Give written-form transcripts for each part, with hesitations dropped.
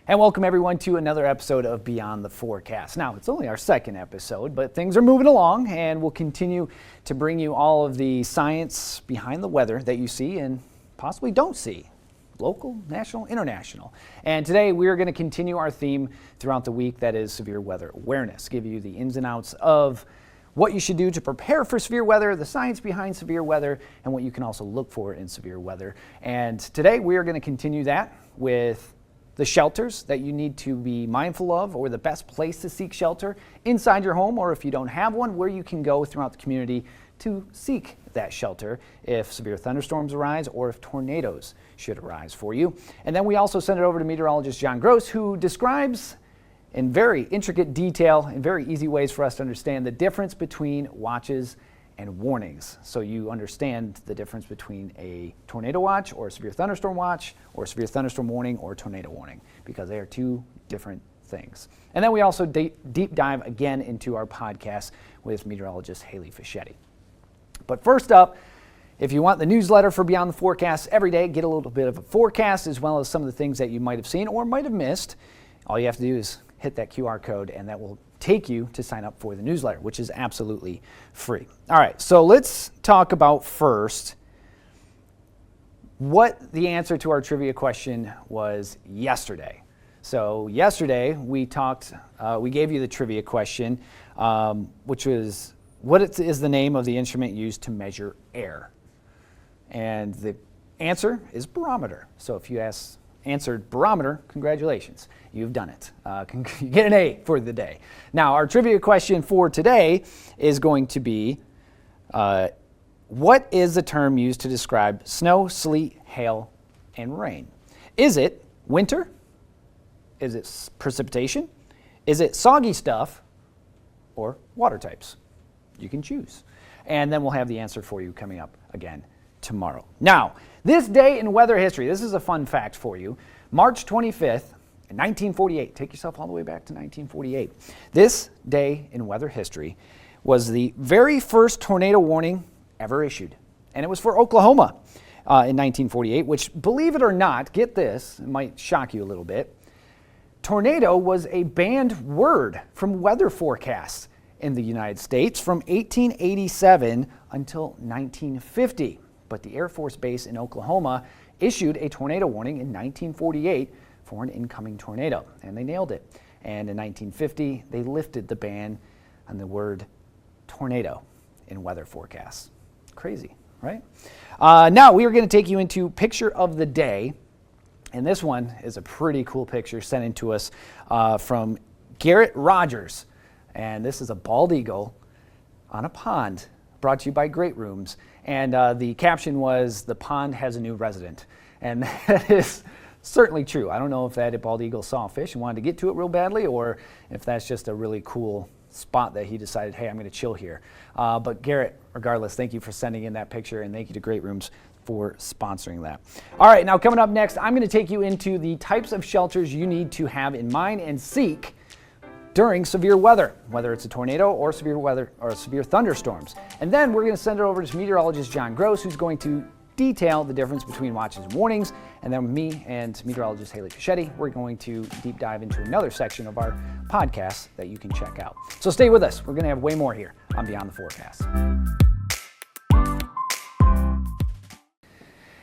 And welcome everyone to another episode of Beyond the Forecast. Now, it's only our second episode, but things are moving along and we'll continue to bring you all of the science behind the weather that you see and possibly don't see. Local, national, international. And today we are going to continue our theme throughout the week, that is severe weather awareness. Give you the ins and outs of what you should do to prepare for severe weather, the science behind severe weather, and what you can also look for in severe weather. And today we are going to continue that with the shelters that you need to be mindful of, or the best place to seek shelter inside your home, or if you don't have one, where you can go throughout the community to seek that shelter if severe thunderstorms arise or if tornadoes should arise for you. And then we also send it over to meteorologist John Gross, who describes in very intricate detail, in very easy ways for us to understand the difference between watches and warnings, so you understand the difference between a tornado watch or a severe thunderstorm watch or a severe thunderstorm warning or a tornado warning, because they are two different things. And then we also deep dive again into our podcast with meteorologist Haley Fischetti. But first up, if you want the newsletter for Beyond the Forecast every day, get a little bit of a forecast as well as some of the things that you might have seen or might have missed, all you have to do is hit that QR code and that will take you to sign up for the newsletter, which is absolutely free. All right, so let's talk about first what the answer to our trivia question was yesterday. So yesterday we gave you the trivia question, which was, what is the name of the instrument used to measure air? And the answer is barometer. So if you answered barometer, congratulations, you've done it. You get an A for the day. Now, our trivia question for today is going to be, what is the term used to describe snow, sleet, hail, and rain? Is it winter? Is it precipitation? Is it soggy stuff? Or water types? You can choose. And then we'll have the answer for you coming up again tomorrow. Now, this day in weather history, this is a fun fact for you. March 25th, in 1948, take yourself all the way back to 1948. This day in weather history was the very first tornado warning ever issued. And it was for Oklahoma in 1948, which, believe it or not, get this, it might shock you a little bit, tornado was a banned word from weather forecasts in the United States from 1887 until 1950. But the Air Force Base in Oklahoma issued a tornado warning in 1948 for an incoming tornado, and they nailed it. And in 1950, they lifted the ban on the word tornado in weather forecasts. Crazy, right? Now we are going to take you into picture of the day, and this one is a pretty cool picture sent in to us from Garrett Rogers. And this is a bald eagle on a pond, brought to you by Great Rooms. And the caption was, "The pond has a new resident." And that is certainly true. I don't know if that bald eagle saw a fish and wanted to get to it real badly, or if that's just a really cool spot that he decided, hey, I'm going to chill here. But Garrett, regardless, thank you for sending in that picture, and thank you to Great Rooms for sponsoring that. All right, now coming up next, I'm going to take you into the types of shelters you need to have in mind and seek during severe weather, whether it's a tornado or severe weather or severe thunderstorms. And then we're going to send it over to meteorologist John Gross, who's going to detail the difference between watches and warnings. And then me and meteorologist Haley Fischetti, we're going to deep dive into another section of our podcast that you can check out. So stay with us. We're going to have way more here on Beyond the Forecast.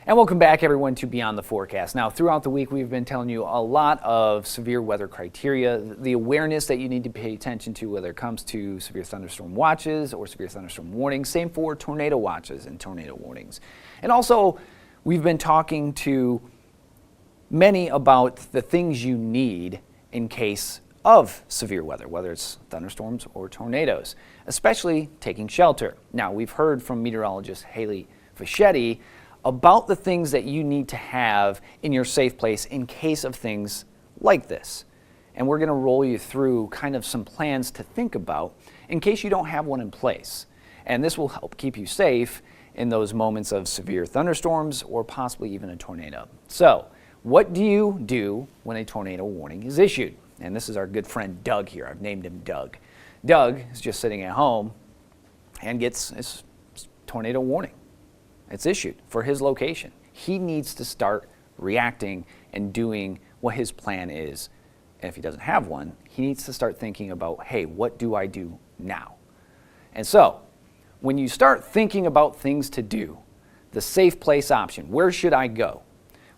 And welcome back, everyone, to Beyond the Forecast. Now, throughout the week, we've been telling you a lot of severe weather criteria, the awareness that you need to pay attention to, whether it comes to severe thunderstorm watches or severe thunderstorm warnings. Same for tornado watches and tornado warnings. And also, we've been talking to many about the things you need in case of severe weather, whether it's thunderstorms or tornadoes, especially taking shelter. Now, we've heard from meteorologist Haley Fischetti about the things that you need to have in your safe place in case of things like this. And we're going to roll you through kind of some plans to think about in case you don't have one in place. And this will help keep you safe in those moments of severe thunderstorms or possibly even a tornado. So, what do you do when a tornado warning is issued? And this is our good friend Doug here. I've named him Doug. Doug is just sitting at home and gets his tornado warning. It's issued for his location. He needs to start reacting and doing what his plan is and if he doesn't have one, he needs to start thinking about, hey, what do I do now? And so, when you start thinking about things to do, the safe place option, where should I go?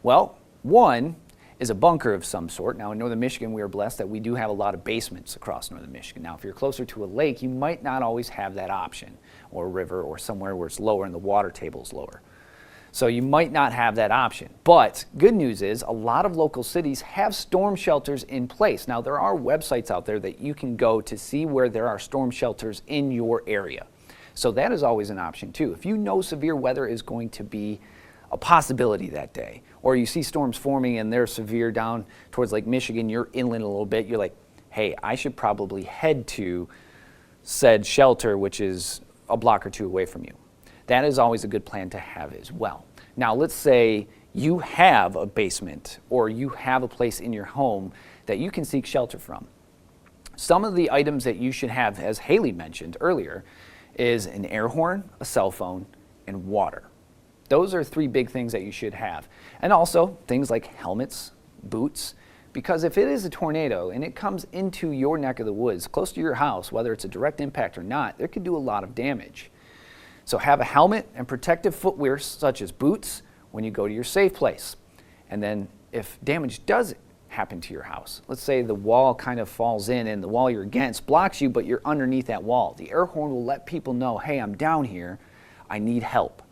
Well, one is a bunker of some sort. Now, in northern Michigan, we are blessed that we do have a lot of basements across northern Michigan. Now, if you're closer to a lake, you might not always have that option, or a river, or somewhere where it's lower and the water table is lower. So you might not have that option. But good news is a lot of local cities have storm shelters in place. Now, there are websites out there that you can go to see where there are storm shelters in your area. So that is always an option too. If you know severe weather is going to be a possibility that day, or you see storms forming and they're severe down towards Lake Michigan, you're inland a little bit, you're like, hey, I should probably head to said shelter, which is a block or two away from you. That is always a good plan to have as well. Now, let's say you have a basement or you have a place in your home that you can seek shelter from. Some of the items that you should have, as Haley mentioned earlier, is an air horn, a cell phone, and water. Those are three big things that you should have. And also things like helmets, boots, because if it is a tornado and it comes into your neck of the woods, close to your house, whether it's a direct impact or not, it could do a lot of damage. So have a helmet and protective footwear such as boots when you go to your safe place. And then if damage does happen to your house, let's say the wall kind of falls in and the wall you're against blocks you, but you're underneath that wall. The air horn will let people know, hey, I'm down here, I need help.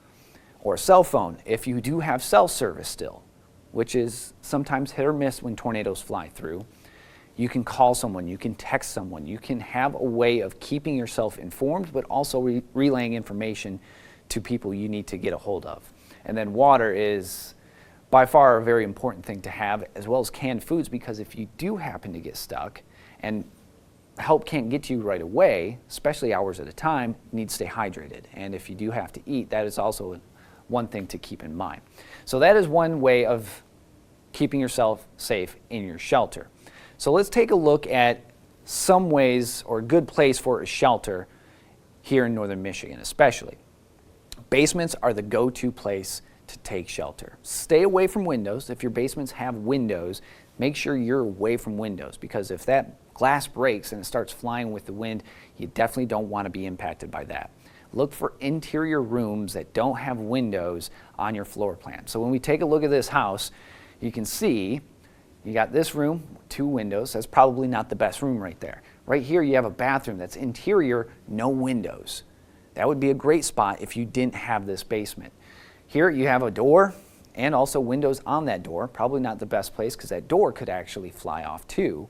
Or a cell phone, if you do have cell service still, which is sometimes hit or miss when tornadoes fly through. You can call someone, you can text someone, you can have a way of keeping yourself informed, but also relaying information to people you need to get a hold of. And then water is by far a very important thing to have, as well as canned foods, because if you do happen to get stuck and help can't get to you right away, especially hours at a time, you need to stay hydrated. And if you do have to eat, that is also one thing to keep in mind. So that is one way of keeping yourself safe in your shelter. So let's take a look at some ways or a good place for a shelter here in northern Michigan especially. Basements are the go-to place to take shelter. Stay away from windows. If your basements have windows, make sure you're away from windows, because if that glass breaks and it starts flying with the wind, you definitely don't want to be impacted by that. Look for interior rooms that don't have windows on your floor plan. So when we take a look at this house, you can see you got this room, 2 windows. That's probably not the best room right there. Right here you have a bathroom that's interior, no windows. That would be a great spot if you didn't have this basement. Here you have a door and also windows on that door. Probably not the best place because that door could actually fly off too.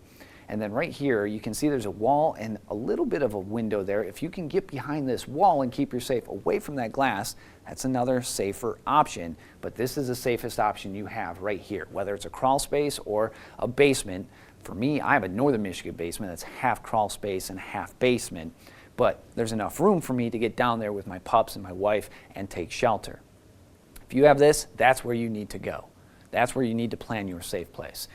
And then right here, you can see there's a wall and a little bit of a window there. If you can get behind this wall and keep yourself away from that glass, that's another safer option. But this is the safest option you have right here, whether it's a crawl space or a basement. For me, I have a northern Michigan basement that's half crawl space and half basement, but there's enough room for me to get down there with my pups and my wife and take shelter. If you have this, that's where you need to go. That's where you need to plan your safe place.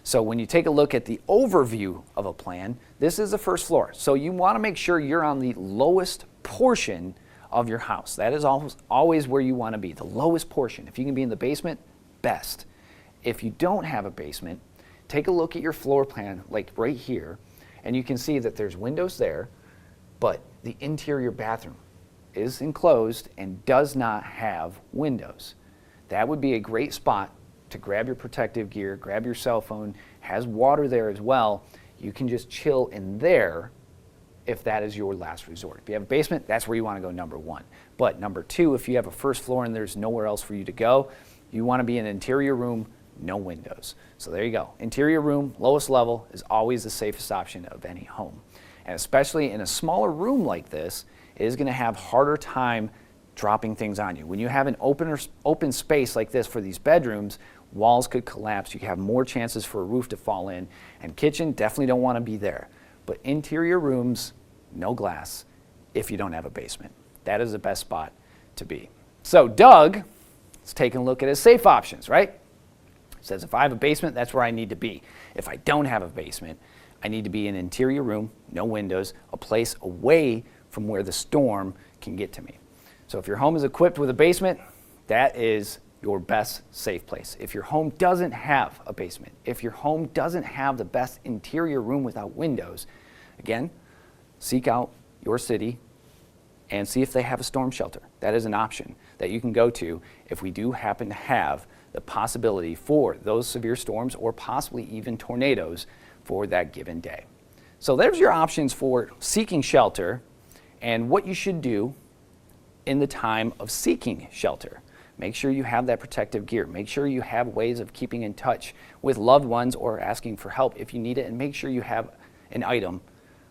So when you take a look at the overview of a plan, this is the first floor. So you want to make sure you're on the lowest portion of your house. That is always where you want to be, the lowest portion. If you can be in the basement, best. If you don't have a basement, take a look at your floor plan, like right here, and you can see that there's windows there, but the interior bathroom is enclosed and does not have windows. That would be a great spot to grab your protective gear, grab your cell phone, has water there as well. You can just chill in there if that is your last resort. If you have a basement, that's where you want to go, number 1. But number 2, if you have a first floor and there's nowhere else for you to go, you want to be in an interior room, no windows. So there you go. Interior room, lowest level, is always the safest option of any home. And especially in a smaller room like this, it is going to have harder time dropping things on you. When you have an open space like this for these bedrooms, walls could collapse, you have more chances for a roof to fall in, and kitchen, definitely don't want to be there. But interior rooms, no glass, if you don't have a basement. That is the best spot to be. So Doug is taking a look at his safe options, right? Says if I have a basement, that's where I need to be. If I don't have a basement, I need to be in an interior room, no windows, a place away from where the storm can get to me. So if your home is equipped with a basement, that is your best safe place. If your home doesn't have a basement, if your home doesn't have the best interior room without windows, again, seek out your city and see if they have a storm shelter. That is an option that you can go to if we do happen to have the possibility for those severe storms or possibly even tornadoes for that given day. So there's your options for seeking shelter and what you should do in the time of seeking shelter. Make sure you have that protective gear. Make sure you have ways of keeping in touch with loved ones or asking for help if you need it, and make sure you have an item,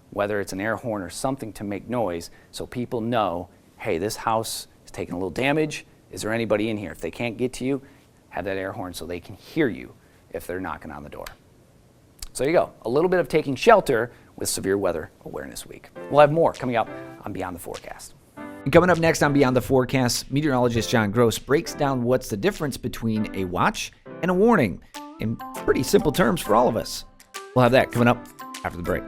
whether it's an air horn or something to make noise, so people know, hey, this house is taking a little damage. Is there anybody in here? If they can't get to you, have that air horn so they can hear you if they're knocking on the door. So there you go, a little bit of taking shelter with Severe Weather Awareness Week. We'll have more coming up on Beyond the Forecast. And coming up next on Beyond the Forecast, meteorologist John Gross breaks down what's the difference between a watch and a warning in pretty simple terms for all of us. We'll have that coming up after the break.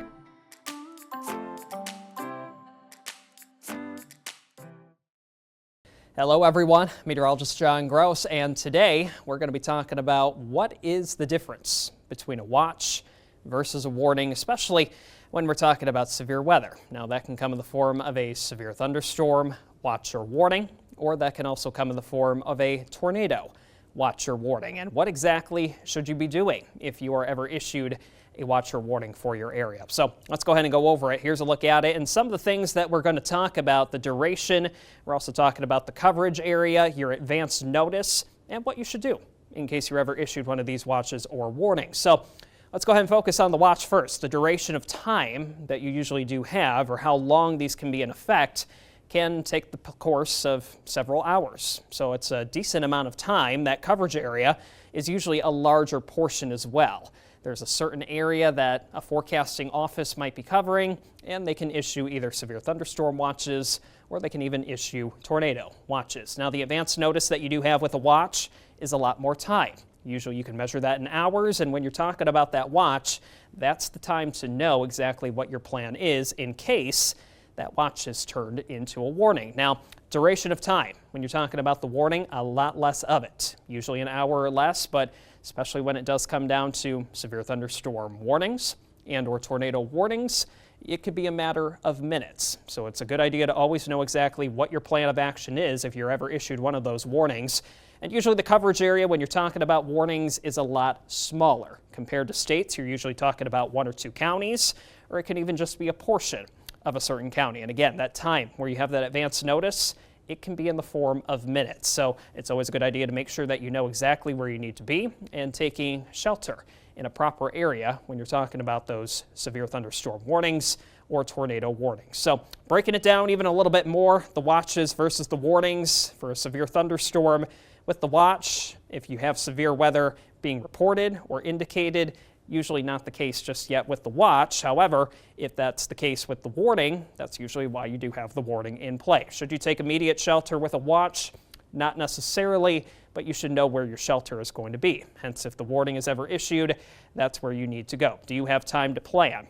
Hello everyone, meteorologist John Gross, and today we're going to be talking about what is the difference between a watch versus a warning, especially when we're talking about severe weather. Now that can come in the form of a severe thunderstorm, watch or warning, or that can also come in the form of a tornado, watch or warning. And what exactly should you be doing if you are ever issued a watch or warning for your area? So let's go ahead and go over it. Here's a look at it and some of the things that we're going to talk about: the duration. We're also talking about the coverage area, your advance notice, and what you should do in case you're ever issued one of these watches or warnings. So let's go ahead and focus on the watch first. The duration of time that you usually do have, or how long these can be in effect, can take the course of several hours. So it's a decent amount of time. That coverage area is usually a larger portion as well. There's a certain area that a forecasting office might be covering, and they can issue either severe thunderstorm watches or they can even issue tornado watches. Now, the advance notice that you do have with a watch is a lot more time. Usually you can measure that in hours, and when you're talking about that watch, that's the time to know exactly what your plan is in case that watch is turned into a warning. Now, duration of time, when you're talking about the warning, a lot less of it, usually an hour or less, but especially when it does come down to severe thunderstorm warnings and or tornado warnings, it could be a matter of minutes. So it's a good idea to always know exactly what your plan of action is if you're ever issued one of those warnings. And usually the coverage area when you're talking about warnings is a lot smaller. Compared to states, you're usually talking about 1 or 2 counties, or it can even just be a portion of a certain county. And again, that time where you have that advance notice, it can be in the form of minutes. So it's always a good idea to make sure that you know exactly where you need to be and taking shelter in a proper area when you're talking about those severe thunderstorm warnings or tornado warnings. So breaking it down even a little bit more, the watches versus the warnings for a severe thunderstorm. With the watch, if you have severe weather being reported or indicated, usually not the case just yet with the watch. However, if that's the case with the warning, that's usually why you do have the warning in play. Should you take immediate shelter with a watch? Not necessarily, but you should know where your shelter is going to be. Hence, if the warning is ever issued, that's where you need to go. Do you have time to plan?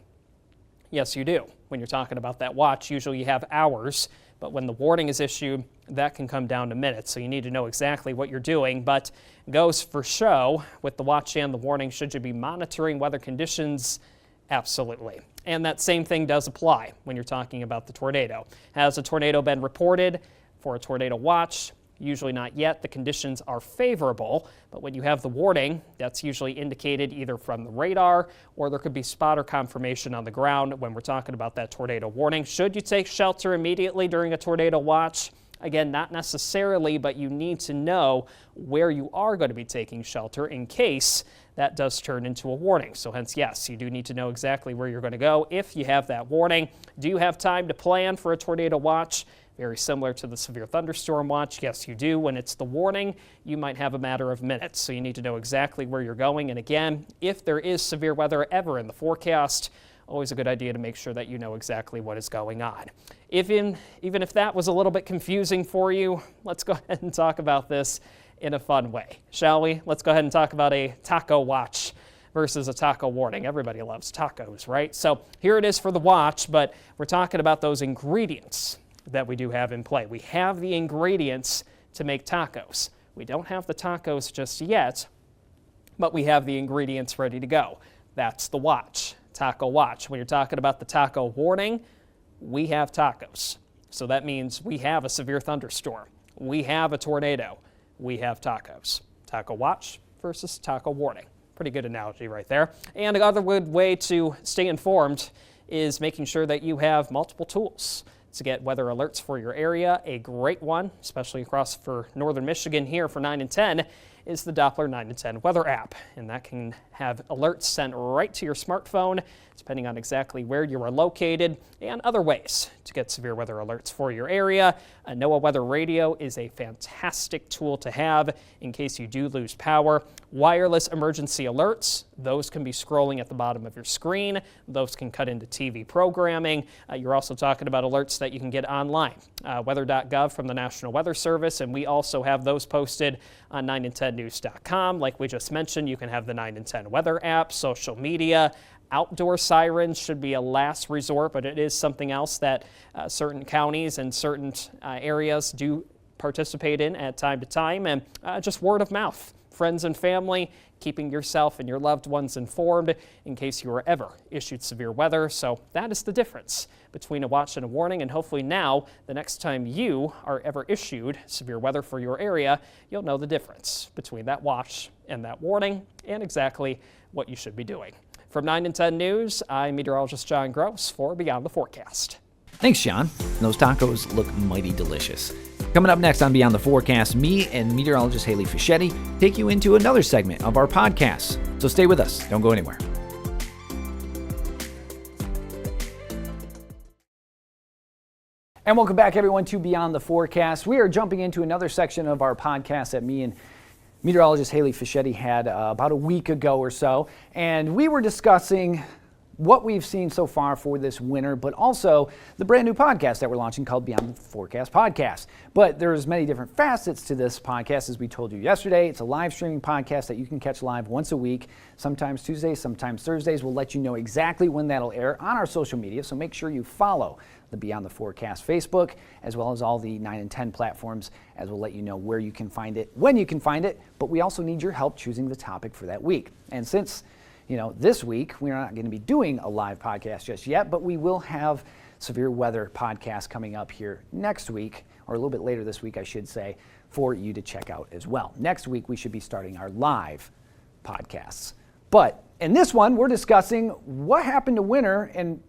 Yes, you do. When you're talking about that watch, usually you have hours, but when the warning is issued, that can come down to minutes. So you need to know exactly what you're doing, but goes for show with the watch and the warning. Should you be monitoring weather conditions? Absolutely. And that same thing does apply when you're talking about the tornado. Has a tornado been reported for a tornado watch? Usually not yet. The conditions are favorable, but when you have the warning, that's usually indicated either from the radar or there could be spotter confirmation on the ground when we're talking about that tornado warning. Should you take shelter immediately during a tornado watch? Again, not necessarily, but you need to know where you are going to be taking shelter in case that does turn into a warning. So hence, yes, you do need to know exactly where you're going to go if you have that warning. Do you have time to plan for a tornado watch? Very similar to the severe thunderstorm watch. Yes, you do. When it's the warning, you might have a matter of minutes. So you need to know exactly where you're going. And again, if there is severe weather ever in the forecast, always a good idea to make sure that you know exactly what is going on. Even if that was a little bit confusing for you, let's go ahead and talk about this in a fun way, shall we? Let's go ahead and talk about a taco watch versus a taco warning. Everybody loves tacos, right? So here it is for the watch, but we're talking about those ingredients that we do have in play. We have the ingredients to make tacos. We don't have the tacos just yet, but we have the ingredients ready to go. That's the watch, taco watch. When you're talking about the taco warning, we have tacos. So that means we have a severe thunderstorm. We have a tornado. We have tacos. Taco watch versus taco warning. Pretty good analogy right there. And another good way to stay informed is making sure that you have multiple tools to get weather alerts for your area. A great one, especially across for northern Michigan here for 9 and 10, is the Doppler 9 and 10 weather app. And that can have alerts sent right to your smartphone, depending on exactly where you are located, and other ways to get severe weather alerts for your area. A NOAA Weather Radio is a fantastic tool to have in case you do lose power. Wireless emergency alerts, those can be scrolling at the bottom of your screen. Those can cut into TV programming. You're also talking about alerts that you can get online. Weather.gov from the National Weather Service, and we also have those posted on 9and10news.com. Like we just mentioned, you can have the 9 and 10 weather app, social media. Outdoor sirens should be a last resort, but it is something else that certain counties and certain areas do participate in at time to time. And just word of mouth, friends and family, keeping yourself and your loved ones informed in case you are ever issued severe weather. So that is the difference between a watch and a warning. And hopefully now, the next time you are ever issued severe weather for your area, you'll know the difference between that watch and that warning and exactly what you should be doing. From 9 and 10 News, I'm meteorologist John Gross for Beyond the Forecast. Thanks, John. Those tacos look mighty delicious. Coming up next on Beyond the Forecast, me and meteorologist Haley Fischetti take you into another segment of our podcast. So stay with us. Don't go anywhere. And welcome back, everyone, to Beyond the Forecast. We are jumping into another section of our podcast that me and meteorologist Haley Fischetti had about a week ago or so, and we were discussing what we've seen so far for this winter, but also the brand new podcast that we're launching called Beyond the Forecast Podcast. But there's many different facets to this podcast, as we told you yesterday. It's a live streaming podcast that you can catch live once a week, sometimes Tuesdays, sometimes Thursdays. We'll let you know exactly when that'll air on our social media, so make sure you follow the Beyond the Forecast Facebook, as well as all the 9 and 10 platforms, as we'll let you know where you can find it, when you can find it, but we also need your help choosing the topic for that week. And since, this week, we're not going to be doing a live podcast just yet, but we will have severe weather podcast coming up here next week, or a little bit later this week, I should say, for you to check out as well. Next week, we should be starting our live podcasts. But in this one, we're discussing what happened to winter, and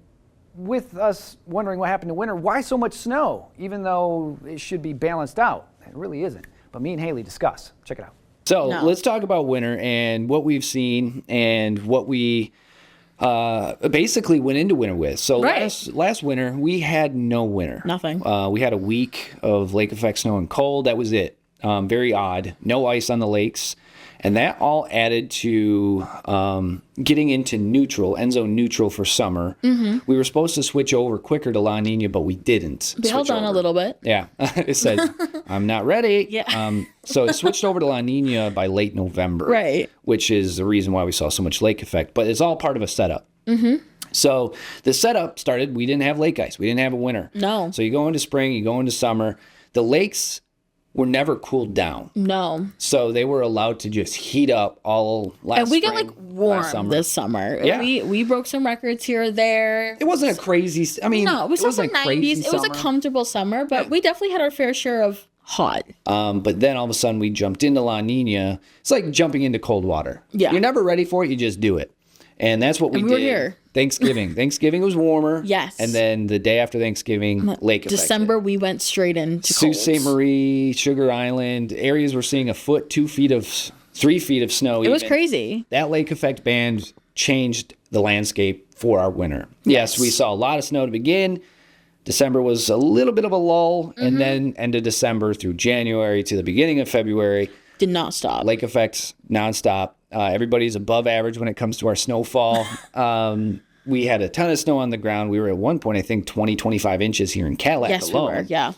with us wondering what happened to winter, why so much snow, even though it should be balanced out? It really isn't. But me and Haley discuss. Check it out. So let's talk about winter and what we've seen and what we basically went into winter with. So last winter, we had no winter. Nothing. We had a week of lake effect snow and cold. That was it. Very odd. No ice on the lakes. And that all added to getting into neutral, end zone neutral for summer. Mm-hmm. We were supposed to switch over quicker to La Nina, but we didn't. We held on a little bit. Yeah. It said, I'm not ready. Yeah. So it switched over to La Nina by late November. Right. Which is the reason why we saw so much lake effect. But it's all part of a setup. Mm-hmm. So the setup started, we didn't have lake ice. We didn't have a winter. No. So you go into spring, you go into summer. The lakes were never cooled down. No. So they were allowed to just heat up all last And we spring, got warm this summer. Yeah. We broke some records here or there. It wasn't a crazy, no, it was wasn't some a crazy 90s. It was a summer. comfortable summer, but we definitely had our fair share of hot. But then all of a sudden we jumped into La Nina. It's like jumping into cold water. Yeah. You're never ready for it, you just do it. And that's what we we did. were here. Thanksgiving. Thanksgiving was warmer. Yes. And then the day after Thanksgiving, lake effect. December, we went straight into Sault cold. Ste. Marie, Sugar Island, areas were seeing 1 foot, 2 feet of, 3 feet of snow. It was crazy. That lake effect band changed the landscape for our winter. Yes, we saw a lot of snow to begin. December was a little bit of a lull, and then end of December through January to the beginning of February. Did not stop. Lake effects nonstop. Everybody's above average when it comes to our snowfall. We had a ton of snow on the ground. We were at one point, I think, 20, 25 inches here in Cadillac yes, alone. we were. Yeah.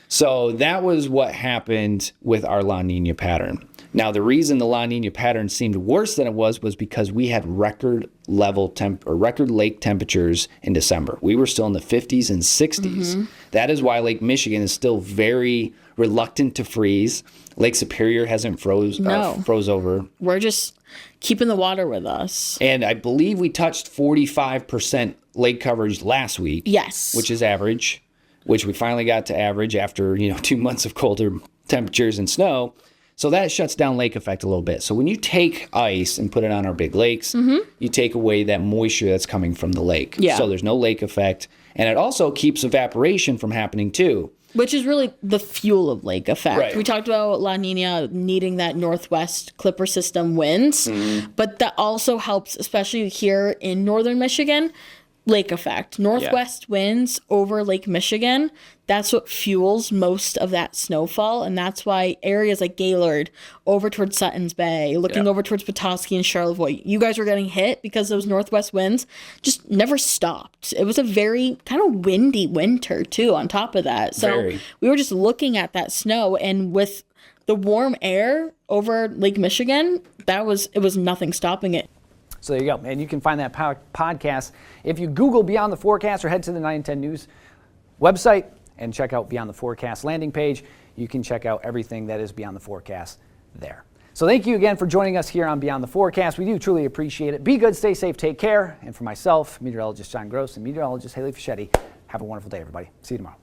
So that was what happened with our La Nina pattern. Now, the reason the La Nina pattern seemed worse than it was because we had record lake temperatures in December. We were still in the 50s and 60s. Mm-hmm. That is why Lake Michigan is still very reluctant to freeze. Lake Superior hasn't froze over. We're just keeping the water with us. And I believe we touched 45% lake coverage last week. Yes. Which is average, which we finally got to average after, 2 months of colder temperatures and snow. So that shuts down lake effect a little bit. So when you take ice and put it on our big lakes, you take away that moisture that's coming from the lake. Yeah. So there's no lake effect. And it also keeps evaporation from happening too. Which is really the fuel of lake effect. Right. We talked about La Nina needing that northwest clipper system winds, but that also helps, especially here in northern Michigan, lake effect. Northwest winds over Lake Michigan, that's what fuels most of that snowfall, and that's why areas like Gaylord, over towards Sutton's Bay, looking over towards Petoskey and Charlevoix, you guys were getting hit because those northwest winds just never stopped. It was a very kind of windy winter, too, on top of that. So we were just looking at that snow, and with the warm air over Lake Michigan, it was nothing stopping it. So there you go. And you can find that podcast if you Google Beyond the Forecast or head to the 910 News website and check out Beyond the Forecast landing page. You can check out everything that is Beyond the Forecast there. So thank you again for joining us here on Beyond the Forecast. We do truly appreciate it. Be good, stay safe, take care. And for myself, meteorologist John Gross, and meteorologist Haley Fischetti, have a wonderful day, everybody. See you tomorrow.